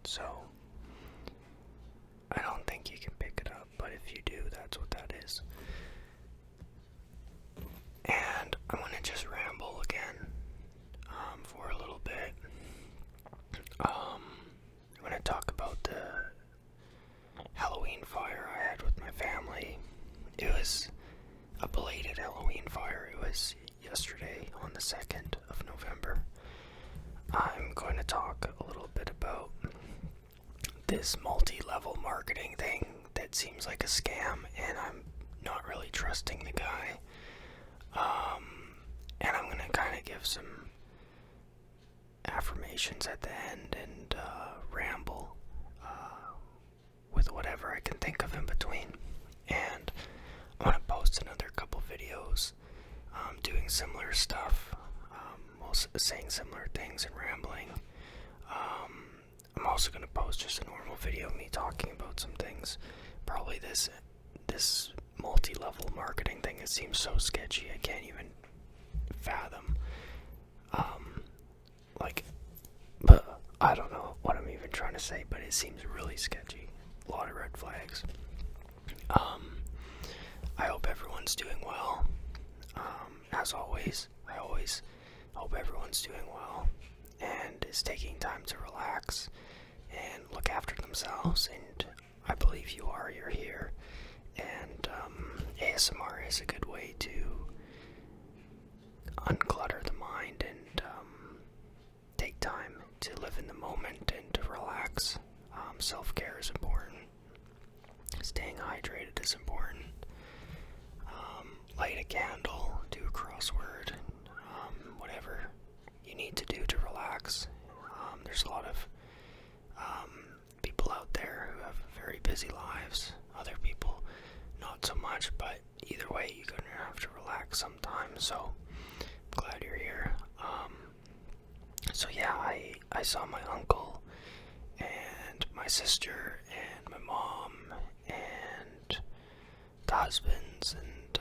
so I don't think you can pick it up, but if you do, that's what that is. And I'm gonna just ramble again for a little bit. I'm gonna talk about the Halloween fire I had with my family. It was a belated Halloween fire. It was yesterday on the 2nd of November. I'm going to talk a little bit about this multi-level marketing thing that seems like a scam, and I'm not really trusting the guy. And I'm going to kind of give some affirmations at the end and ramble with whatever I can think of in between. And I want to post another couple videos doing similar stuff, saying similar things and rambling. I'm also going to post just a normal video of me talking about some things. Probably this multi-level marketing thing, it seems so sketchy I can't even fathom. But I don't know what I'm even trying to say, but it seems really sketchy. A lot of red flags. I hope everyone's doing well. As always, I always hope everyone's doing well and is taking time to relax and look after themselves, and I believe you are. You're here, and ASMR is a good way to unclutter the mind and take time to live in the moment and to relax. Self-care is important. Staying hydrated is important. Light a candle, do a crossword, whatever you need to do to relax. There's a lot of people out there who have very busy lives. Other people, not so much, but either way, you're going to have to relax sometimes. So, I'm glad you're here. So yeah, I saw my uncle and my sister and my mom and the husbands, and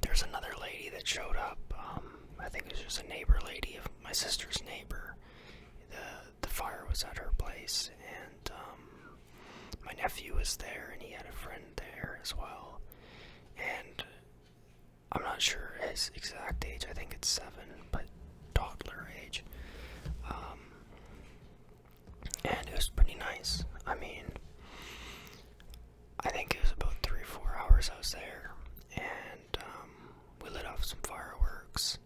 there's another lady that showed up. I think it was just a neighbor lady of my sister's neighbor. The fire was at her place, and my nephew was there, and he had a friend there as well. And I'm not sure his exact age. I think it's 7, but toddler age. And it was pretty nice. I mean, I think it was about 3 or 4 hours I was there, and we lit off some fireworks.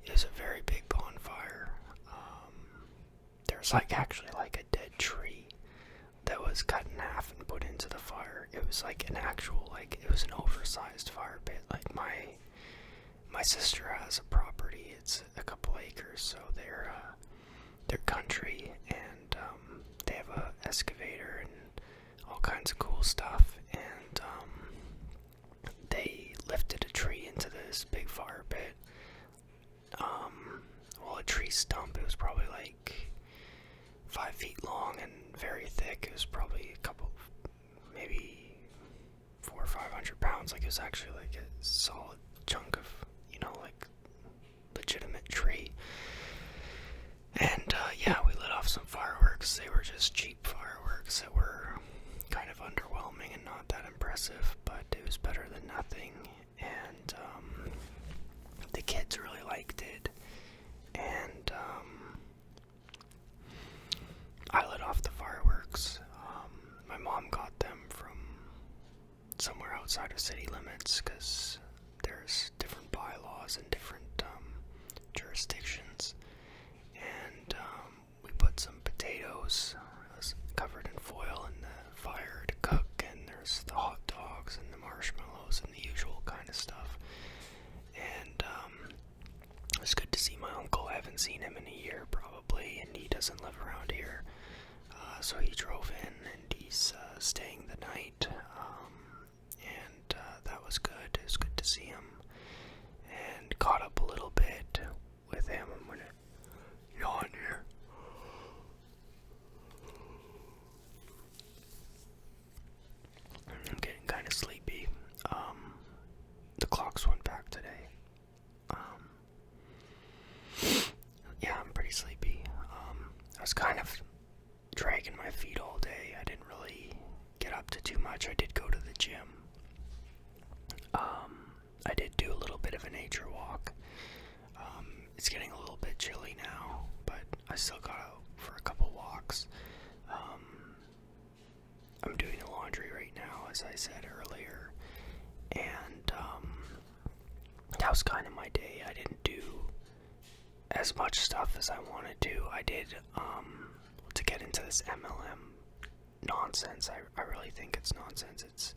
It was a very big bonfire. There's actually a dead tree that was cut in half and put into the fire. It was like an actual, it was an oversized fire pit. My sister has a property. It's a couple acres, so they're country, and they have a excavator and all kinds of cool stuff, and they lifted a tree into this big fire pit. A tree stump. It was probably 5 feet long and very thick. It was probably maybe 400 or 500 pounds. It was actually a solid chunk of, legitimate tree. And yeah, we lit off some fireworks. They were just cheap fireworks that were kind of underwhelming and not that impressive, but it was better than nothing. And the kids really liked it. And I lit off the fireworks. My mom got them from somewhere outside of city limits, because there's different bylaws in different jurisdictions. And we put some potatoes covered in foil in the fire to cook, and there's the hot dogs and the marshmallows and the usual kind of stuff. And it was good to see my uncle. I haven't seen him in a year probably, and he doesn't live around here. So he drove in, and he's staying the night, and that was good. It was good to see him, and caught up a little bit with him. I'm gonna yawn here. I'm getting kind of sleepy. The clocks went back today. Yeah, I'm pretty sleepy. I was kind of dragging my feet all day. I didn't really get up to too much. I did go to the gym. I did do a little bit of a nature walk. It's getting a little bit chilly now, but I still got out for a couple walks. I'm doing the laundry right now, as I said earlier, and that was kind of my day. I didn't do as much stuff as I wanted to. I did, to get into this MLM nonsense, I really think it's nonsense.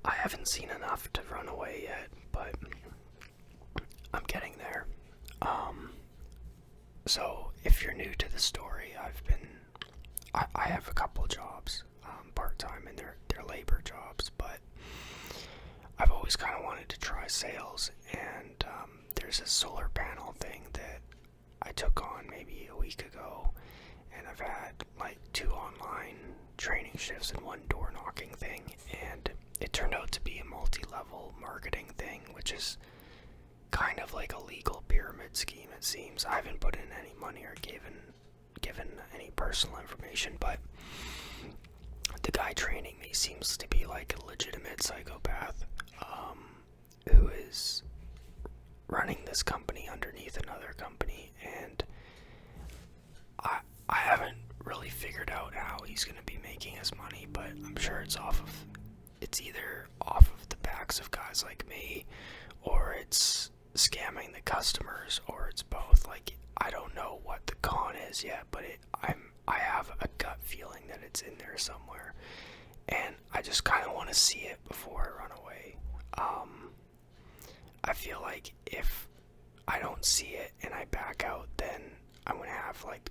I haven't seen enough to run away yet, but I'm getting there. So if you're new to the story, I have a couple jobs, part-time, and they're labor jobs, but I've always kind of wanted to try sales, and there's a solar panel thing that I took on maybe a week ago, and I've had like 2 online training shifts and 1 door knocking thing, and it turned out to be a multi-level marketing thing, which is kind of like a legal pyramid scheme, it seems. I haven't put in any money or given any personal information, but the guy training me seems to be like a legitimate psychopath, who is running this company underneath another company, and I haven't really figured out how he's going to be making his money, but I'm sure it's either off of the backs of guys like me, or it's scamming the customers, or it's both. Like, I don't know what the con is yet, but I have a gut feeling that it's in there somewhere, and I just kind of want to see it before I run away. I feel like if I don't see it and I back out, then I'm gonna have like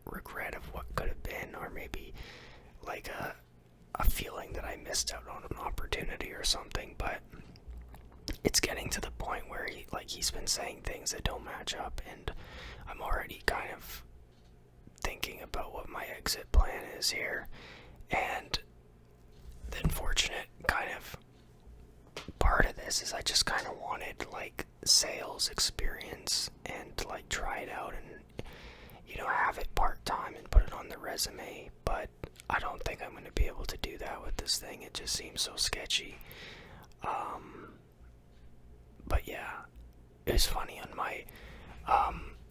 regret of what could have been, or maybe like a feeling that I missed out on an opportunity or something. But it's getting to the point where he's been saying things that don't match up, and I'm already kind of thinking about what my exit plan is here. And the unfortunate kind of part of this is I just kind of wanted like sales experience and to like try it out and, you know, have it part-time and put it on the resume, but I don't think I'm going to be able to do that with this thing. It just seems so sketchy. But yeah, it was funny on my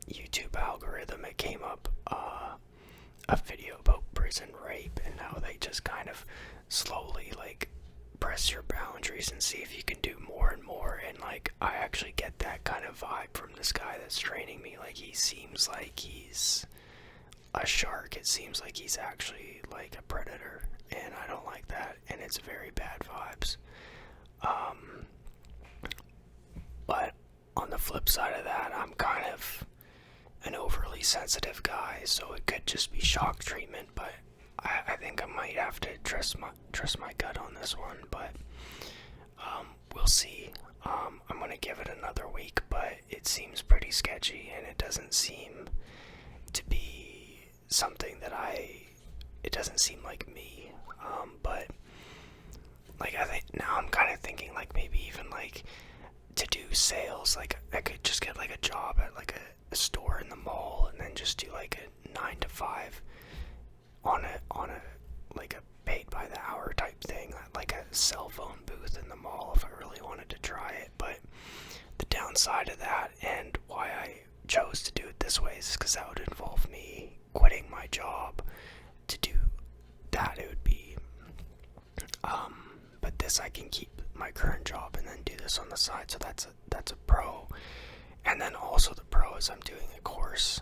YouTube algorithm, it came up a video about prison rape and how they just kind of slowly like press your boundaries and see if you can do more and more, and like I actually get that kind of vibe from this guy that's training me. Like, he seems like he's a shark. It seems like he's actually like a predator, and I don't like that, and it's very bad vibes. But on the flip side of that, I'm kind of an overly sensitive guy, so it could just be shock treatment, but I think I might have to trust my gut on this one, but we'll see. I'm gonna give it another week, but it seems pretty sketchy, and it doesn't seem to be something that it doesn't seem like me, but like I think now I'm kind of thinking like maybe even like to do sales, like I could just get like a job at like a store in the mall, and then just do like a 9 to 5 on a like a paid by the hour type thing, like a cell phone booth in the mall if I really wanted to try it. But the downside of that, and why I chose to do it this way, is because that would involve me quitting my job to do that. It would be but this, I can keep my current job and then do this on the side, so that's a pro. And then also the pro is I'm doing a course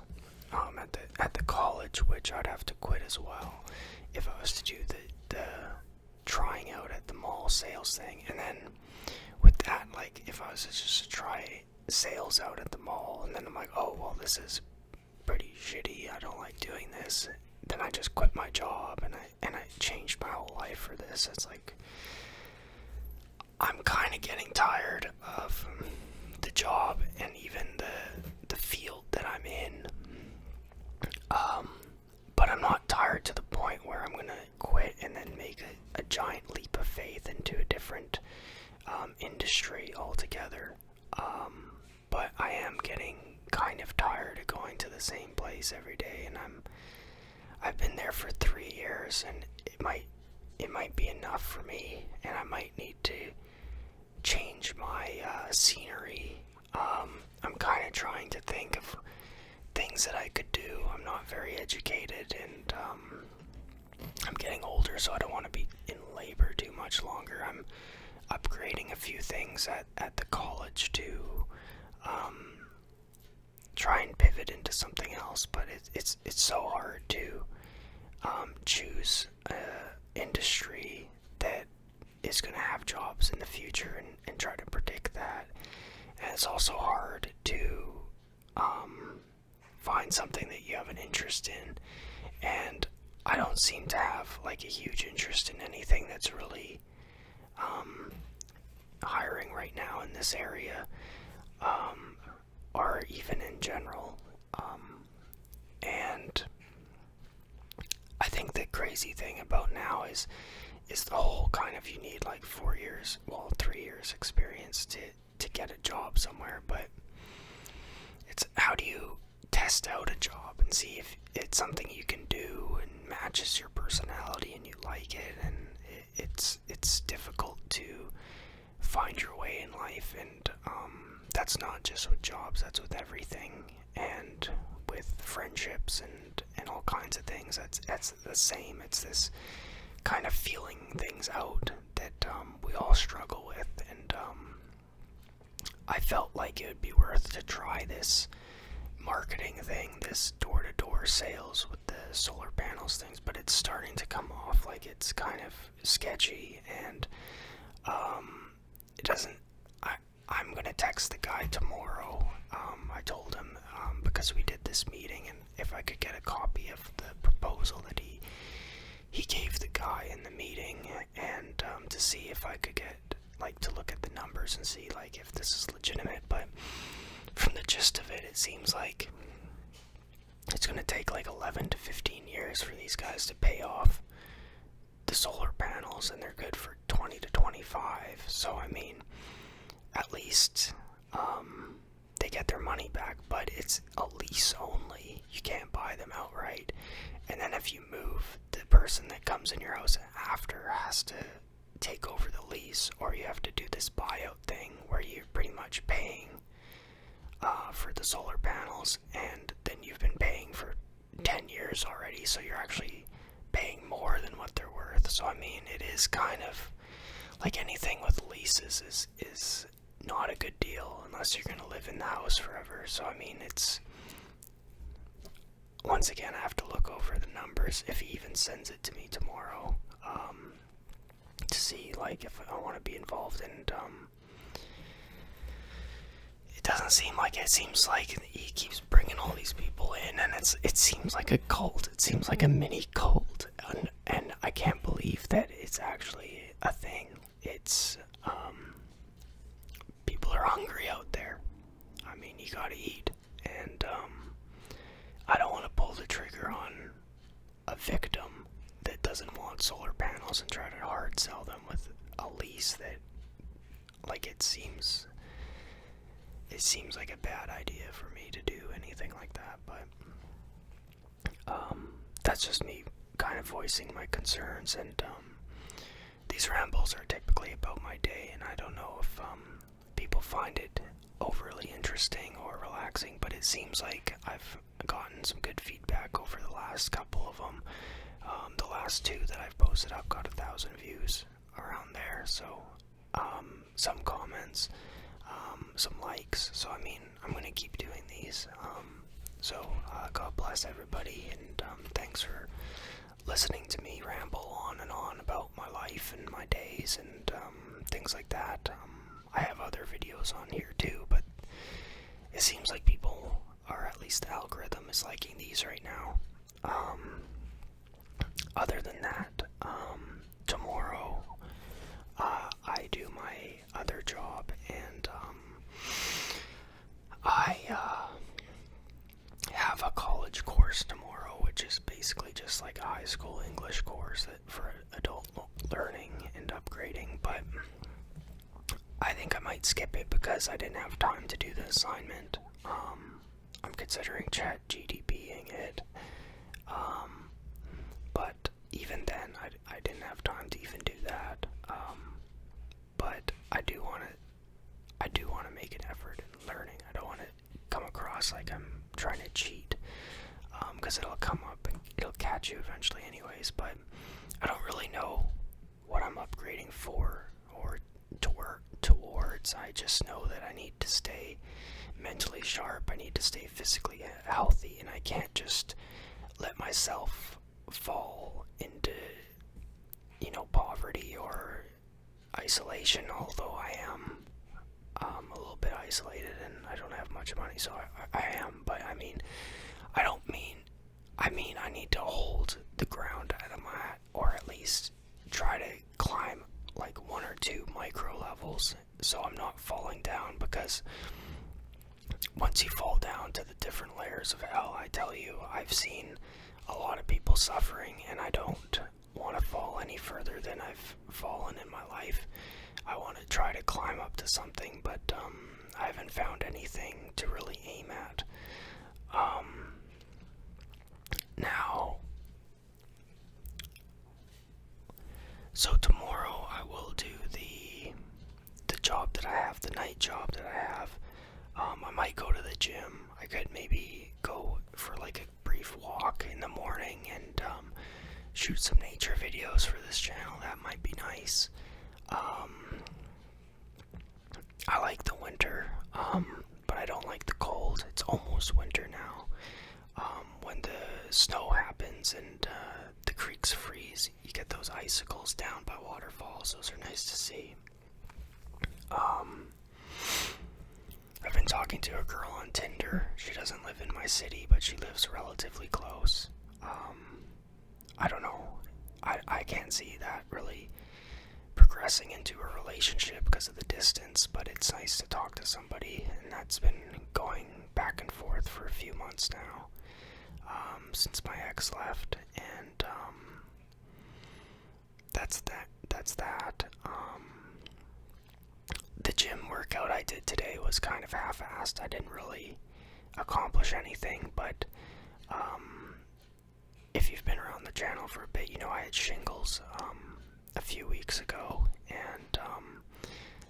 at the college, which I'd have to quit as well if I was to do the trying out at the mall sales thing. And then with that, like if I was just to try sales out at the mall, and then I'm like, oh well, this is pretty shitty, I don't like doing this, then I just quit my job and I changed my whole life for this. It's like I'm kind of getting tired of the job and even the field that I'm in, but I'm not tired to the point where I'm gonna quit and then make a giant leap of faith into a different industry altogether. But I am getting kind of tired of going to the same place every day, and I've been there for 3 years, and it might be enough for me, and I might need to change my scenery. I'm kind of trying to think of things that I could do. I'm not very educated, and I'm getting older, so I don't want to be in labor too much longer. I'm upgrading a few things at the college to try and pivot into something else, but it's so hard to choose an industry that is going to have jobs in the future and try to predict that. And it's also hard to find something that you have an interest in, and I don't seem to have like a huge interest in anything that's really hiring right now in this area, or even in general. And I think the crazy thing about now is the whole kind of, you need like 4 years, well, 3 years experience to get a job somewhere, but it's how do you test out a job and see if it's something you can do and matches your personality and you like it, and it's difficult to find your way in life, and that's not just with jobs, that's with everything, and with friendships and all kinds of things. That's the same. It's this kind of feeling things out that we all struggle with, and I felt like it would be worth to try this marketing thing, this door-to-door sales with the solar panels things, but it's starting to come off like it's kind of sketchy, and it doesn't. I'm gonna text the guy tomorrow. I told him because we did this meeting, and if I could get a copy of the proposal that he gave the guy in the meeting, and to see if I could get, like, to look at the numbers and see like if this is legitimate. But from the gist of it, it seems like it's gonna take like 11 to 15 years for these guys to pay off the solar panels, and they're good for 20 to 25. So I mean, at least they get their money back, but it's a lease only. You can't buy them outright. And then if you move, the person that comes in your house after has to take over the lease, or you have to do this buyout thing where you're pretty much paying for the solar panels, and then you've been paying for 10 years already, so you're actually paying more than what they're worth. So I mean, it is kind of like anything with leases is not a good deal unless you're going to live in the house forever. So I mean, it's, once again, I have to look over the numbers if he even sends it to me tomorrow, to see like if I want to be involved. And it doesn't seem like it. Seems like he keeps bringing all these people in, and it seems like a cult. It seems like a mini cult, and I can't believe that it's actually a thing. It's people are hungry out there. I mean, you gotta eat, and I don't want to pull the trigger on a victim that doesn't want solar panels and try to hard sell them with a lease that, like, it seems like a bad idea for me to do anything like that. But that's just me kind of voicing my concerns, and these rambles are typically about my day, and I don't know if people find it overly interesting or relaxing, but it seems like I've gotten some good feedback over the last couple of them. The last 2 that I've posted up got 1,000 views around there, so some comments, some likes. So I mean, I'm gonna keep doing these. So God bless everybody, and thanks for listening to me ramble on and on about my life and my days and things like that. I have other videos on here too, but it seems like people, or at least the algorithm, is liking these right now. Other than that, tomorrow I do my other job, and I have a college course tomorrow, which is basically just like a high school English course for adult learning and upgrading, but I think I might skip it because I didn't have time to do the assignment. I'm considering chat GDPing it, unless like I'm trying to cheat, because it'll come up and it'll catch you eventually anyways. But I don't really know what I'm upgrading for or towards. I just know that I need to stay mentally sharp, I need to stay physically healthy, and I can't just let myself fall into, poverty or isolation, although I am a little bit isolated and I don't have much money, so I am, but I mean, I need to hold the ground at a mat, or at least try to climb like 1 or 2 micro levels so I'm not falling down, because once you fall down to the different layers of hell, I tell you, I've seen a lot of people suffering, and I don't want to fall any further than I've fallen in my life. I want to try to climb up to something, but I haven't found anything to really aim at. Now, so tomorrow I will do the job that I have, the night job that I have. I might go to the gym. I could maybe go for like a brief walk in the morning and shoot some nature videos for this channel. That might be nice. I like the winter, but I don't like the cold. It's almost winter now. When the snow happens and the creeks freeze, you get those icicles down by waterfalls. Those are nice to see. I've been talking to a girl on Tinder. She doesn't live in my city, but she lives relatively close. I don't know. I can't see that really progressing into a relationship because of the distance, but it's nice to talk to somebody, and that's been going back and forth for a few months now, since my ex left, and that's that. The gym workout I did today was kind of half-assed. I didn't really accomplish anything, but if you've been around the channel for a bit, you know I had shingles a few weeks ago, and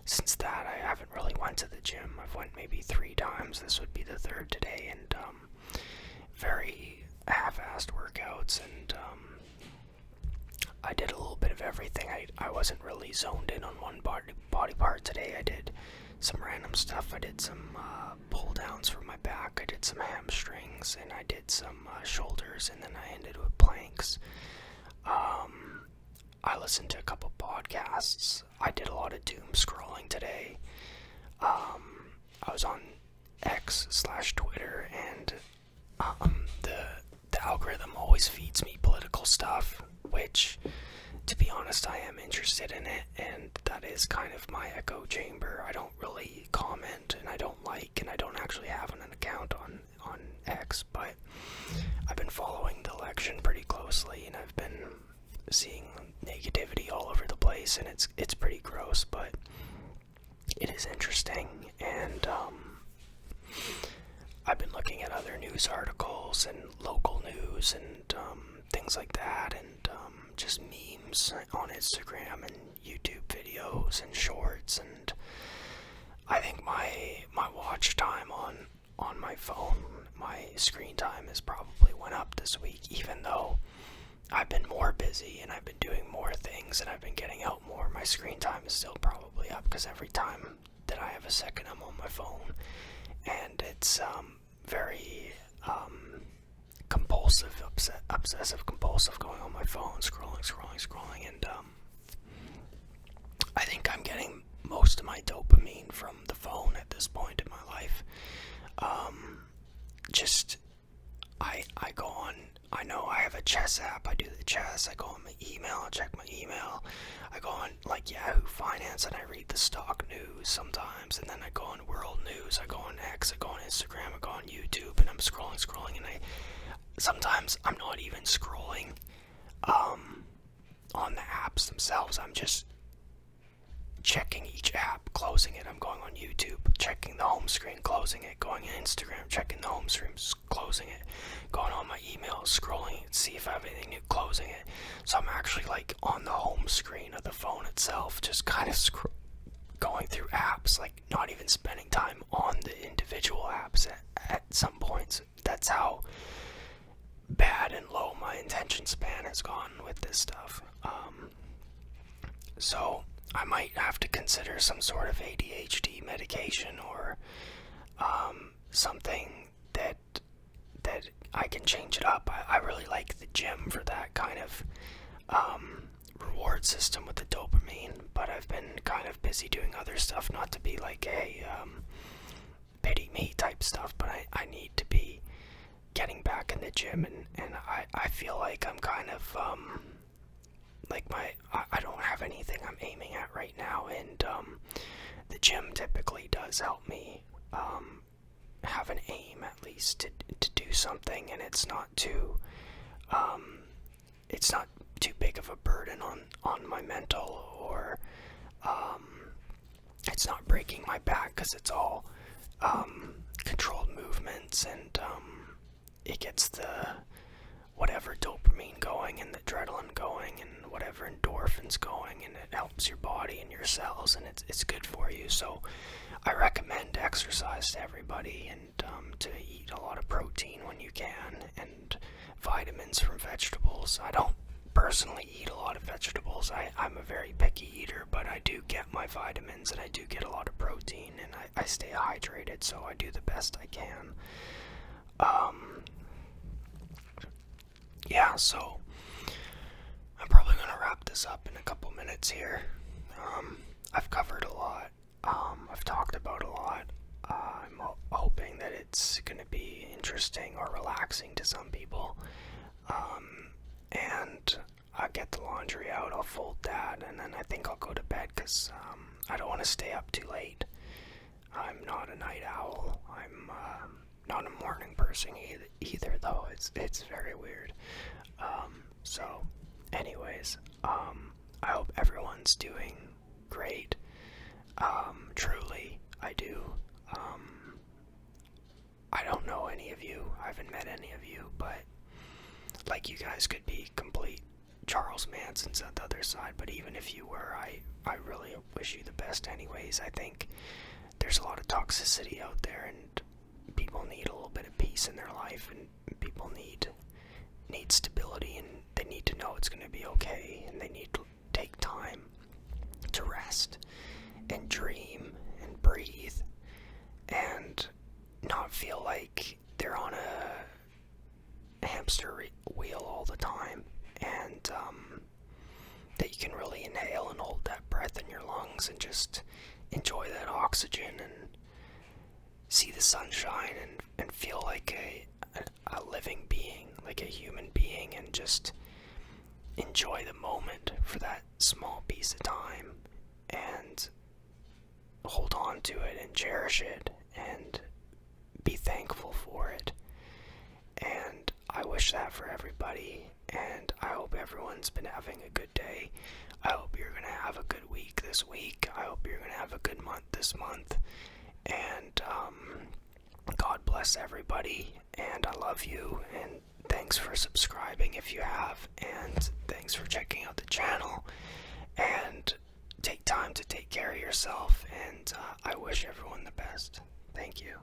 since that I haven't really went to the gym. I've went maybe 3 times. This would be the 3rd today, and very half-assed workouts, and I did a little bit of everything. I wasn't really zoned in on one body part today. I did some random stuff. I did some pull downs for my back. I did some hamstrings, and I did some shoulders, and then I ended with planks. I listened to a couple podcasts. I did a lot of doom scrolling today. I was on X/Twitter, and the algorithm always feeds me political stuff, which, to be honest, I am interested in it, and that is kind of my echo chamber. I don't really comment, and I don't like, and I don't actually have an account on X, but I've been following the election pretty closely, and I've been seeing negativity all over the place, and it's pretty gross, but it is interesting, and I've been looking at other news articles and local news and things like that, and just memes on Instagram and YouTube videos and shorts, and I think my watch time on my phone, my screen time has probably went up this week, even though I've been more busy and I've been doing more things and I've been getting out more. My screen time is still probably up, because every time that I have a second I'm on my phone, and it's very compulsive, obsessive compulsive, going on my phone, scrolling, and I think I'm getting most of my dopamine from the phone at this point in my life. I go on, I know I have a chess app, I do the chess, I go on my email, I check my email, I go on like Yahoo Finance and I read the stock news sometimes, and then I go on world news, I go on X, I go on Instagram, I go on YouTube, and I'm scrolling, and sometimes I'm not even scrolling on the apps themselves. I'm just checking each app, closing it. I'm going on YouTube, checking the home screen, closing it, going on Instagram, checking the home screen, closing it, going on my email, scrolling it, see if I have anything new, closing it. So I'm actually like on the home screen of the phone itself, just kind of going through apps, like not even spending time on the individual apps at some points. That's how bad and low my attention span has gone with this stuff. So I might have to consider some sort of ADHD medication, or something that I can change it up. I really like the gym for that kind of reward system with the dopamine, but I've been kind of busy doing other stuff, not to be like a pity me type stuff, but I need to be getting back in the gym, and I feel like I'm kind of like I don't have anything I'm aiming at right now, and the gym typically does help me have an aim, at least to do something, and it's not too big of a burden on my mental, or it's not breaking my back, because it's all controlled movements, and it gets the whatever dopamine going, and the adrenaline going, and whatever endorphins going, and it helps your body and your cells, and it's good for you. So I recommend exercise to everybody, and to eat a lot of protein when you can, and vitamins from vegetables. I don't personally eat a lot of vegetables. I'm a very picky eater, but I do get my vitamins, and I do get a lot of protein, and I stay hydrated, so I do the best I can. Yeah, so I'm probably going to wrap this up in a couple minutes here. I've covered a lot. I've talked about a lot. I'm hoping that it's going to be interesting or relaxing to some people. And I'll get the laundry out, I'll fold that, and then I think I'll go to bed, because I don't want to stay up too late. I'm not a night owl. I'm not a morning person either, though. It's very weird. So anyways, I hope everyone's doing great. Truly, I do. I don't know any of you. I haven't met any of you, but like, you guys could be complete Charles Mansons on the other side, but even if you were, I really wish you the best anyways. I think there's a lot of toxicity out there, and people need a little bit of peace in their life, and people need stability, and they need to know it's going to be okay, and they need to take time to rest and dream and breathe, and not feel like they're on a hamster wheel all the time, and that you can really inhale and hold that breath in your lungs and just enjoy that oxygen and see the sunshine, and feel like a living being, like a human being, and just enjoy the moment for that small piece of time, and hold on to it and cherish it and be thankful for it. And I wish that for everybody, and I hope everyone's been having a good day. I hope you're going to have a good week this week. I hope you're going to have a good month this month. And God bless everybody, and I love you, and thanks for subscribing if you have, and thanks for checking out the channel, and take time to take care of yourself, and I wish everyone the best. Thank you.